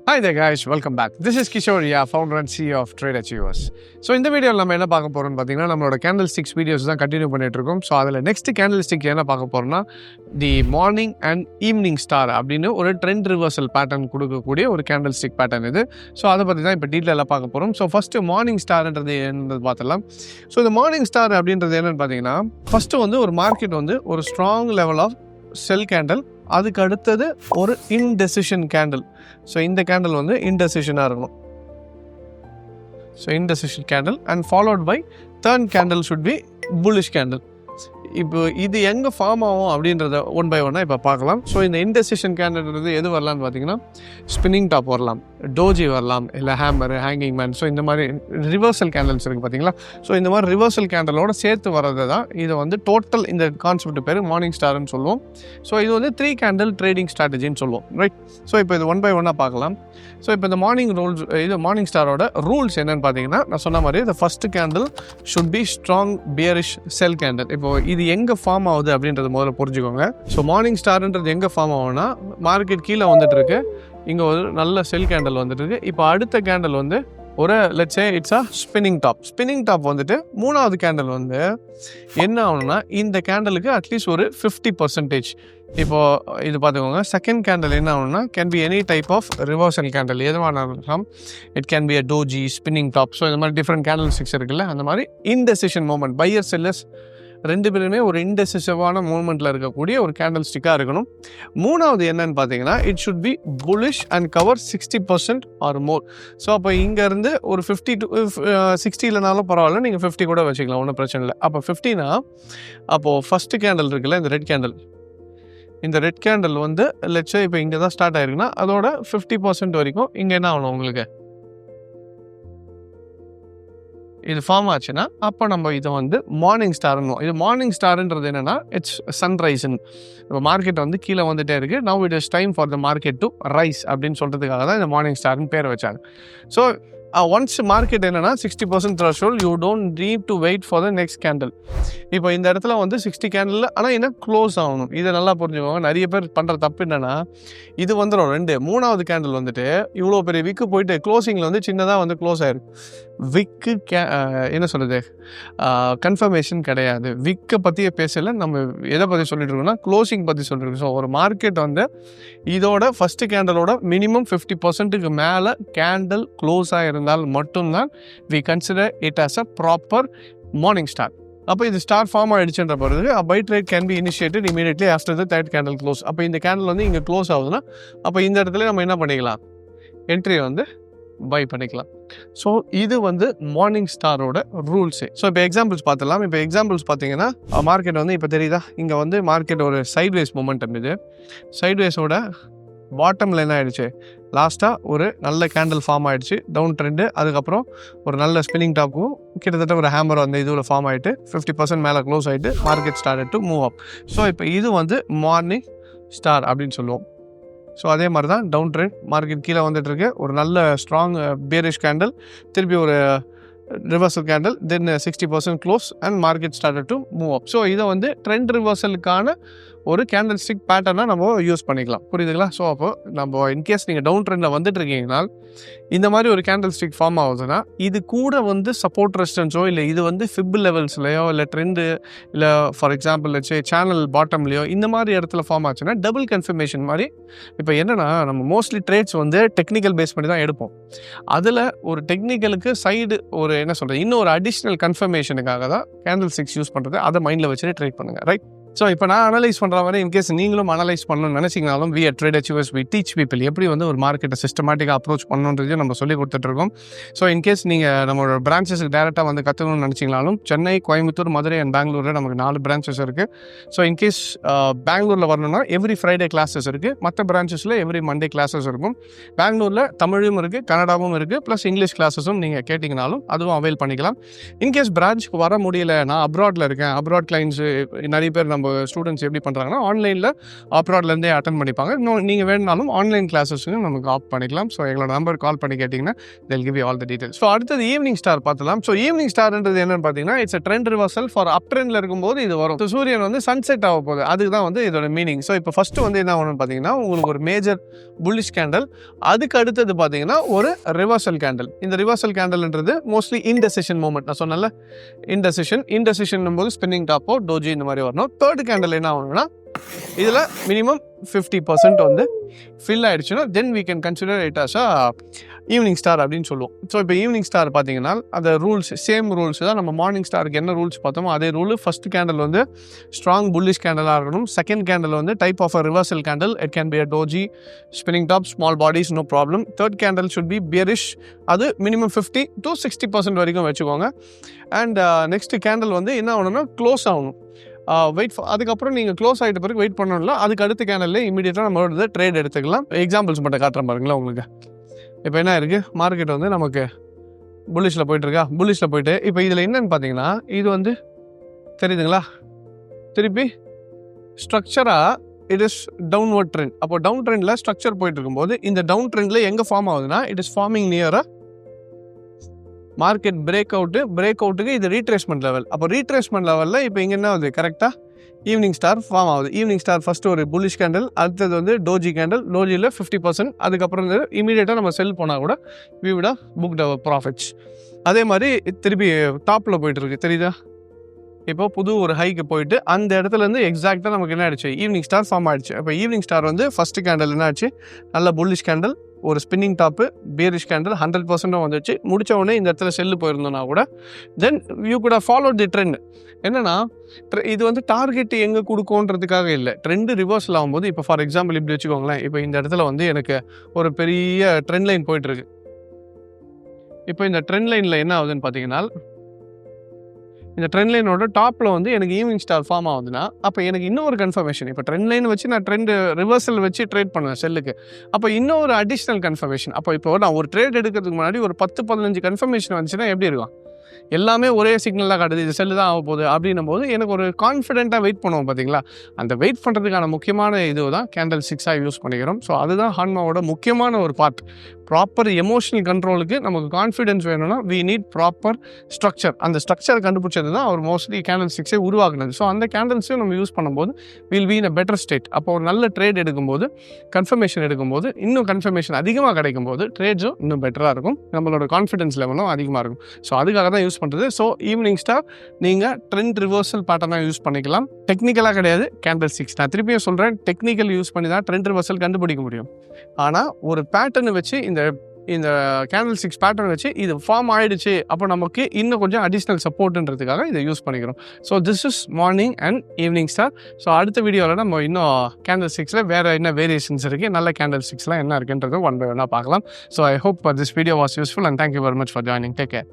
Hi there guys, welcome back. This is Kishore, founder and CEO of Trade Achievers. So இந்த வீடியோவில் நம்ம என்ன பார்க்க போகிறோம்னு பார்த்தீங்கன்னா நம்மளோட கேண்டில் ஸ்டிக்ஸ் வீடியோஸ் தான் கண்டினியூ பண்ணிட்டு இருக்கோம். ஸோ அதில் நெக்ஸ்ட் கேண்டில் ஸ்டிக் என்ன பார்க்க போகிறோம்னா தி மார்னிங் அண்ட் ஈவினிங் ஸ்டார் அப்படின்னு ஒரு ட்ரெண்ட் ரிவர்சல் பேட்டர்ன் கொடுக்கக்கூடிய ஒரு கேண்டில் ஸ்டிக் பேட்டர்ன் இது. ஸோ அதை பற்றி தான் இப்போ டீட்டெயிலாக பார்க்க போகிறோம். ஸோ ஃபஸ்ட்டு மார்னிங் ஸ்டார்ன்றது என்னது பார்த்துலாம். ஸோ இந்த மார்னிங் ஸ்டார் அப்படின்றது என்னென்னு பார்த்தீங்கன்னா ஃபஸ்ட்டு வந்து ஒரு மார்க்கெட் வந்து ஒரு strong level of sell candle, அதுக்கு அடுத்தது ஒரு இன்டெசிஷன் கேண்டில். ஸோ இந்த கேண்டில் வந்து இன்டெசிஷனாக இருக்கணும். So indecision candle and followed by third candle should be bullish candle. இப்போ இது எங்கே ஃபார்ம் ஆகும் அப்படின்றத ஒன் பை ஒன்னாக இப்போ பார்க்கலாம். ஸோ இந்த இன்டெசிஷன் கேண்டில்ன்றது எது வரலான்னு பார்த்தீங்கன்னா ஸ்பின்னிங் டாப் வரலாம், டோஜி வரலாம், இல்லை ஹேமர், ஹேங்கிங் மேன். ஸோ இந்த மாதிரி ரிவர்சல் கேண்டில்ஸ் இருக்குது பார்த்தீங்களா. ஸோ இந்த மாதிரி ரிவர்சல் கேண்டலோட சேர்த்து வர்றது தான் இது வந்து டோட்டல் இந்த கான்செப்ட் பேர் மார்னிங் ஸ்டார்னு சொல்லுவோம். ஸோ இது வந்து 3 கேண்டில் ட்ரேடிங் ஸ்ட்ராட்டஜின்னு சொல்லுவோம், ரைட். ஸோ இப்போ இது ஒன் பை ஒன்னாக பார்க்கலாம். ஸோ இப்போ இந்த மார்னிங் ஸ்டாரோட ரூல்ஸ் என்னன்னு பார்த்தீங்கன்னா நான் சொன்ன மாதிரி இந்த first candle should be strong bearish sell candle. இப்போ இது எங்கே ஃபார்ம் ஆகுது அப்படின்றத முதல்ல புரிஞ்சுக்கோங்க. ஸோ மார்னிங் ஸ்டார்ன்றது எங்கே ஃபார்ம் ஆகும்னா மார்க்கெட் கீழே வந்துட்டு இருக்கு, இங்கே ஒரு நல்ல செல் கேண்டில் வந்துட்டு இருக்கு. இப்போ அடுத்த கேண்டில் வந்து ஒரு let's say it's spinning top வந்துட்டு மூணாவது கேண்டில் வந்து என்ன ஆகணும்னா இந்த கேண்டலுக்கு அட்லீஸ்ட் ஒரு 50%. இப்போது இது பார்த்துக்கோங்க. செகண்ட் கேண்டில் என்ன ஆகணும்னா can be any type of reversal candle, எதுவான இருக்கலாம். It can be a doji, spinning top. So இந்த மாதிரி டிஃப்ரெண்ட் கேண்டில் ஸ்டிக்ஸ் இருக்குல்ல, அந்த மாதிரி இன்டெசிஷன் மூமெண்ட், பையர் செல்லர்ஸ் ரெண்டு பேருமே ஒரு இன்டெசிசிவான மூவ்மெண்ட்டில் இருக்கக்கூடிய ஒரு கேண்டில் ஸ்டிக்காக இருக்கணும். மூணாவது என்னன்னு பார்த்தீங்கன்னா it should be bullish and cover 60% or more. So அப்போ இங்கேருந்து ஒரு 50 to 60 இல்லைனாலும் பரவாயில்ல, நீங்கள் 50 கூட வச்சுக்கலாம், ஒன்றும் பிரச்சனை இல்லை. அப்போ 50னா அப்போது ஃபஸ்ட்டு கேண்டில் இருக்குல்ல, இந்த ரெட் கேண்டில் வந்து லெட்ஸ் இப்போ இங்கே தான் ஸ்டார்ட் ஆயிருக்குன்னா அதோட 50% வரைக்கும் இங்கே என்ன ஆகணும் உங்களுக்கு இது ஃபார்ம் ஆச்சுன்னா அப்போ நம்ம இதை வந்து மார்னிங் ஸ்டார்னுவோம். இது மார்னிங் ஸ்டார்ன்றது என்னென்னா இட்ஸ் சன்ரைஸ்ன்னு. இப்போ மார்க்கெட் வந்து கீழே வந்துட்டே இருக்குது, now it is time for the market to rice அப்படின்னு சொல்கிறதுக்காக தான் இந்த மார்னிங் ஸ்டார்னு பேர் வச்சாங்க. ஸோ ஒன்ஸ் மார்க்கெட் என்னென்னா 60% threshold, you don't need to wait for the next candle. இப்போ இந்த இடத்துல வந்து 60 கேண்டில் ஆனால் என்ன க்ளோஸ் ஆகணும், இதை நல்லா புரிஞ்சுக்கோங்க. நிறைய பேர் பண்ணுற தப்பு என்னென்னா இது வந்துடும் மூணாவது கேண்டில் வந்துட்டு இவ்வளோ பெரிய விக்கு போயிட்டு க்ளோசிங்கில் வந்து சின்னதாக வந்து க்ளோஸ் ஆயிருக்கு. விக்கு என்ன சொல்கிறது, கன்ஃபர்மேஷன் கிடையாது. விக்கை பற்றியே பேசலை, நம்ம எதை பற்றி சொல்லிட்டு இருக்கோம்னா க்ளோசிங் பற்றி சொல்லிட்டு. ஸோ ஒரு மார்க்கெட் வந்து இதோட ஃபஸ்ட்டு கேண்டலோட மினிமம் 50%க்கு மேலே கேண்டில் க்ளோஸ் ஆகிருந்தால் மட்டும்தான் we consider it as a proper morning star. அப்போ இது ஸ்டார் ஃபார்ம் ஆகிடுச்சுன்ற பிறகு by trade can be initiated immediately after the third candle close. அப்போ இந்த கேண்டில் வந்து இங்கே க்ளோஸ் ஆகுதுன்னா அப்போ இந்த இடத்துல நம்ம என்ன பண்ணிக்கலாம், என்ட்ரி வந்து பை பண்ணிக்கலாம். ஸோ இது வந்து மார்னிங் ஸ்டாரோட ரூல்ஸு. ஸோ இப்போ எக்ஸாம்பிள்ஸ் பார்த்துலாம். இப்போ எக்ஸாம்பிள்ஸ் பார்த்தீங்கன்னா மார்க்கெட் வந்து இப்போ தெரியுதா, இங்கே வந்து மார்க்கெட் ஒரு சைட்வேஸ் மூமெண்டம். இது சைட்வேஸோட பாட்டமில் என்ன ஆகிடுச்சு, லாஸ்ட்டாக ஒரு நல்ல கேண்டில் ஃபார்ம் ஆகிடுச்சு, டவுன் ட்ரெண்டு. அதுக்கப்புறம் ஒரு நல்ல ஸ்பின்னிங் டாப்பும் கிட்டத்தட்ட ஒரு ஹேமர் அந்த இதில் ஃபார்ம் ஆகிட்டு 50% மேலே க்ளோஸ் ஆகிட்டு market start to move up. So இப்போ இது வந்து மார்னிங் ஸ்டார் அப்படின்னு சொல்லுவோம். ஸோ அதே மாதிரி தான் டவுன் ட்ரெண்ட், மார்க்கெட் கீழே வந்துட்டுருக்கு, ஒரு நல்ல ஸ்ட்ராங் பியரிஷ் கேண்டில், திருப்பி ஒரு reversal candle, then 60% close and market start to move up. So இதை வந்து ட்ரெண்ட் ரிவர்சலுக்கான ஒரு கேண்டில் ஸ்டிக் பேட்டர்னாக நம்ம யூஸ் பண்ணிக்கலாம், புரியுதுங்களா. ஸோ அப்போ நம்ம இன்கேஸ் நீங்கள் டவுன் ட்ரெண்டில் வந்துட்டு இருக்கீங்கன்னா இந்த மாதிரி ஒரு கேண்டில் ஸ்டிக் ஃபார்ம் ஆகுதுன்னா இது கூட வந்து சப்போர்ட் ரெசிஸ்டன்ஸோ இல்லை இது வந்து ஃபிப் லெவல்ஸ்லையோ இல்லை ட்ரெண்டு இல்லை ஃபார் எக்ஸாம்பிள் வச்சு சேனல் பாட்டம்லையோ இந்த மாதிரி இடத்துல ஃபார்ம் ஆச்சுன்னா டபுள் கன்ஃபர்மேஷன் மாதிரி. இப்போ என்னென்னா நம்ம மோஸ்ட்லி ட்ரேட்ஸ் வந்து டெக்னிக்கல் பேஸ் பண்ணி தான் எடுப்போம். அதில் ஒரு டெக்னிக்கலுக்கு சைடு ஒரு என்ன சொல்கிறது இன்னும் ஒரு அடிஷ்னல் கன்ஃபர்மேஷனுக்காக தான் கேண்டில் ஸ்டிக்ஸ் யூஸ் பண்ணுறது. அதை மைண்டில் வச்சுட்டு ட்ரேட் பண்ணுங்கள், ரைட். ஸோ இப்போ நான் அனலைஸ் பண்ணுற மாதிரி இன்கேஸ் நீங்களும் அனலைஸ் பண்ணணும்னு நினச்சிங்கனாலும் we at Trade Achievers we teach people எப்படி வந்து ஒரு மார்க்கெட்டை சிஸ்டமேட்டிக்காக அப்ரோச் பண்ணணுன்றதையும் நம்ம சொல்லி கொடுத்துட்ருக்கோம். ஸோ இன்கேஸ் நீங்கள் நம்மளோட பிரான்ச்சஸுக்கு டேரெக்டாக வந்து கற்றுக்கணும்னு நினச்சிங்கனாலும் சென்னை, கோயம்புத்தூர், மதுரை அண்ட் பெங்களூரில் நமக்கு 4 பிரான்ச்சஸ் இருக்குது. ஸோ இன்கேஸ் பெங்களூரில் வரணும்னா எவ்ரி ஃப்ரைடே கிளாஸஸ் இருக்குது, மற்ற பிரான்ச்சஸில் எவ்ரி மண்டே கிளாஸஸ் இருக்கும். பெங்களூரில் தமிழும் இருக்குது, கன்னடாவும் இருக்குது, ப்ளஸ் இங்கிலீஷ் கிளாஸஸும் நீங்கள் கேட்டிங்கனாலும் அதுவும் அவைல் பண்ணிக்கலாம். இன்கேஸ் பிரான்ச்சுக்கு வர முடியல, நான் அப்ராடில் இருக்கேன், அப்ராட் கிளைண்ட்ஸு நிறைய பேர் நம்ம நம்ம ஸ்டூடெண்ட்ஸ் எப்படி பண்ணுறாங்கன்னா ஆன்லைனில் அப்ராட்லேருந்தே அட்டன் பண்ணிப்பாங்க. இன்னும் நீங்கள் வேணுனாலும் ஆன்லைன் கிளாஸஸையும் நமக்கு ஆப் பண்ணிக்கலாம். ஸோ எங்களோட நம்பர் கால் பண்ணி கேட்டிங்கன்னா they'll give you all the details. So அடுத்தது ஈவினிங் ஸ்டார் பார்த்துலாம். ஸோ ஈவினிங் ஸ்டார்ன்றது என்னன்னு பார்த்தீங்கன்னா இட்ஸ் ட்ரெண்ட் ரிவர்சல் ஃபார் அப் ட்ரெண்டில் இருக்கும்போது இது வரும். ஸோ சூரியன் வந்து சன்செட் ஆக போகுது, அதுக்கு தான் வந்து இதோட மீனிங். ஸோ இப்போ ஃபஸ்ட்டு வந்து என்ன ஆகணும்னு பார்த்தீங்கன்னா உங்களுக்கு ஒரு மேஜர் புல்லிஷ் கேண்டல், அதுக்கு அடுத்தது பார்த்தீங்கன்னா ஒரு ரிவர்சல் கேண்டல். இந்த ரிவர்சல் கேண்டல்ன்றது மோஸ்ட்லி இன்டெசிஷன் மூமெண்ட். நான் சொன்னல இன்டெசிஷன் போது ஸ்பின்னிங் டாப்போ டோஜி இந்த மாதிரி வரணும். தேர்ட் கேண்டல் என்ன ஆகணும்னா இதில் மினிமம் 50% வந்து ஃபில் ஆகிடுச்சுன்னா then we can consider it as a evening star அப்படின்னு சொல்லுவோம். ஸோ இப்போ ஈவினிங் ஸ்டார் பார்த்தீங்கன்னா அந்த ரூல்ஸ் சேம் ரூல்ஸ் தான் நம்ம மார்னிங் ஸ்டாருக்கு என்ன ரூல்ஸ் பார்த்தோமோ அதே ரூல். ஃபஸ்ட் கேண்டல் வந்து ஸ்ட்ராங் புல்லிஷ் கேண்டலாக இருக்கணும். செகண்ட் கேண்டல் வந்து type of a reversal candle, it can be a doji, spinning top, small bodies, no problem. Third candle should be bearish, அது மினிமம் 50 to 60% வரைக்கும் வச்சுக்கோங்க. And next candle வந்து என்ன ஆகணும்னா க்ளோஸ் ஆகணும். அதுக்கப்புறம் நீங்கள் க்ளோஸ் ஆகிட்ட பிறகு வெயிட் பண்ணணும்ல, அதுக்கு அடுத்த கேண்டல்ல இமீடியட்டாக நம்மளோட ட்ரேட் எடுத்துக்கலாம். எக்ஸாம்பிள்ஸ் மட்டும் காட்டுறேன் பாருங்களேன் உங்களுக்கு. இப்போ என்ன இருக்குது, மார்க்கெட் வந்து நமக்கு புல்லிஷில் போயிட்டுருக்கா, புல்லிஷில் போயிட்டு இப்போ இதில் என்னென்னு பார்த்தீங்கன்னா இது வந்து தெரியுதுங்களா, திருப்பி ஸ்ட்ரக்சராக இட் இஸ் டவுன்வர்ட் ட்ரெண்ட். அப்போ டவுன் ட்ரெண்டில் ஸ்ட்ரக்சர் போயிட்டு இருக்கும்போது இந்த டவுன் ட்ரெண்டில் எங்கே ஃபார்ம் ஆகுதுன்னா இட் இஸ் ஃபார்மிங் நியராக மார்க்கெட் பிரேக் அவுட்டுக்கு இது ரீட்ரேஸ்மெண்ட் லெவல். அப்போ ரீட்ரேஸ்மெண்ட் லெவலில் இப்போ இங்கே என்ன ஆகுது, கரெக்டாக ஈவினிங் ஸ்டார் ஃபார்ம் ஆகுது. ஈவினிங் ஸ்டார் ஃபஸ்ட்டு ஒரு புல்லிஷ் கேண்டல், அடுத்தது வந்து டோஜி கேண்டல், டோஜியில் 50%, அதுக்கப்புறம் வந்து இமீடியட்டாக நம்ம செல் போனால் கூட we would have booked our profits. அதே மாதிரி திருப்பி டாப்பில் போயிட்டுருக்கு தெரியுதா, இப்போ புது ஒரு ஹைக்கு போயிட்டு அந்த இடத்துலேருந்து எக்ஸாக்டாக நமக்கு என்ன ஆயிடுச்சு, ஈவினிங் ஸ்டார் ஃபார்ம் ஆகிடுச்சு. இப்போ ஈவினிங் ஸ்டார் வந்து ஃபஸ்ட்டு கேண்டல் என்ன ஆச்சு, நல்ல புல்லிஷ் கேண்டல், ஒரு ஸ்பின்னிங் டாப்பு, பியரிஷ் கேண்டல் 100% வந்துச்சு. முடிச்ச உடனே இந்த இடத்துல செல்லு போயிருந்தோன்னா கூட then you could have followed the trend. என்னன்னா இது வந்து டார்கெட் எங்கே கொடுக்கும்ன்றதுக்காக இல்லை, ட்ரெண்டு ரிவர்சல் ஆகும்போது இப்போ ஃபார் எக்ஸாம்பிள் இப்படி வச்சுக்கோங்களேன். இப்போ இந்த இடத்துல வந்து எனக்கு ஒரு பெரிய ட்ரெண்ட் லைன் போயிட்டுருக்கு. இப்போ இந்த ட்ரெண்ட் லைனில் என்ன ஆகுதுன்னு பார்த்தீங்கன்னா இந்த ட்ரெண்ட் லைனோட டாப்பில் வந்து எனக்கு ஈவினிங் ஸ்டார் ஃபார்ம் ஆகுதுன்னா அப்போ எனக்கு இன்னொரு கன்ஃபர்மேஷன். இப்போ ட்ரெண்ட் லைன் வச்சு நான் ட்ரெண்டு ரிவர்சல் வச்சு ட்ரேட் பண்ணுவேன் செல்லுக்கு. அப்போ இன்னொரு அடிஷ்னல் கன்ஃபர்மேஷன். இப்போ நான் ஒரு ட்ரேட் எடுக்கிறதுக்கு முன்னாடி ஒரு 10-15 கன்ஃபர்மேஷன் வந்துச்சுன்னா எப்படி இருக்கும், எல்லாமே ஒரே சிக்னலாக காட்டுது, இது செல்லு தான் ஆக போகுது அப்படின்னும் போது எனக்கு ஒரு கான்ஃபிடென்ட்டாக வெயிட் பண்ணுவோம் பார்த்தீங்களா. அந்த வெயிட் பண்ணுறதுக்கான முக்கியமான இது தான் கேண்டல் 6 யூஸ் பண்ணிக்கிறோம். ஸோ அதுதான் ஹான்மாவோட முக்கியமான ஒரு பார்ட். ப்ராப்பர் எமோஷனல் கண்ட்ரோலுக்கு நமக்கு கான்ஃபிடென்ஸ் வேணும்னா we need ப்ராப்பர் ஸ்ட்ரக்சர். அந்த ஸ்ட்ரக்சர் கண்டுபிடிச்சது தான் அவர் மோஸ்ட்லி கேண்டல் 6 உருவாக்குனது. ஸோ அந்த கேண்டல்ஸையும் நம்ம யூஸ் பண்ணும்போது will be in a better state. அப்போ ஒரு நல்ல ட்ரேட் எடுக்கும்போது, கன்ஃபர்மேஷன் எடுக்கும்போது, இன்னும் கன்ஃபர்மேஷன் அதிகமாக கிடைக்கும் போது ட்ரேட்ஸும் இன்னும் பெட்டராக இருக்கும், நம்மளோட கான்ஃபிடன்ஸ் லெவலும் அதிகமாக இருக்கும். ஸோ அதுக்காக தான் யூஸ் பண்ணுறது. ஸோ ஈவினிங் ஸ்டார் நீங்கள் ட்ரெண்ட் ரிவர்சல் பேட்டர்னாக யூஸ் பண்ணிக்கலாம், டெக்னிக்கலாக கிடையாது. கேண்டல் 6 நான் திருப்பியும் சொல்கிறேன், டெக்னிக்கல் யூஸ் பண்ணி தான் ட்ரெண்ட் ரிவர்சல் கண்டுபிடிக்க முடியும். ஆனால் ஒரு பேட்டர்னை வச்சு இந்த கேண்டல் 6 பேட்டர்ன் வச்சு இது ஃபார்ம் ஆகிடுச்சு, அப்போ நமக்கு இன்னும் கொஞ்சம் அடிஷ்னல் சப்போர்ட்டுன்றதுக்காக இதை யூஸ் பண்ணிக்கிறோம். So this is morning and evening star. So அடுத்த வீடியோவில் நம்ம இன்னும் கேண்டல் 6 வேறு என்ன வேரியேஷன்ஸ் இருக்குது, நல்ல கேண்டல் 6 என்ன இருக்குன்றது ஒன் பை ஒன்னாக பார்க்கலாம். So I hope this video was useful and thank you very much for joining. Take care.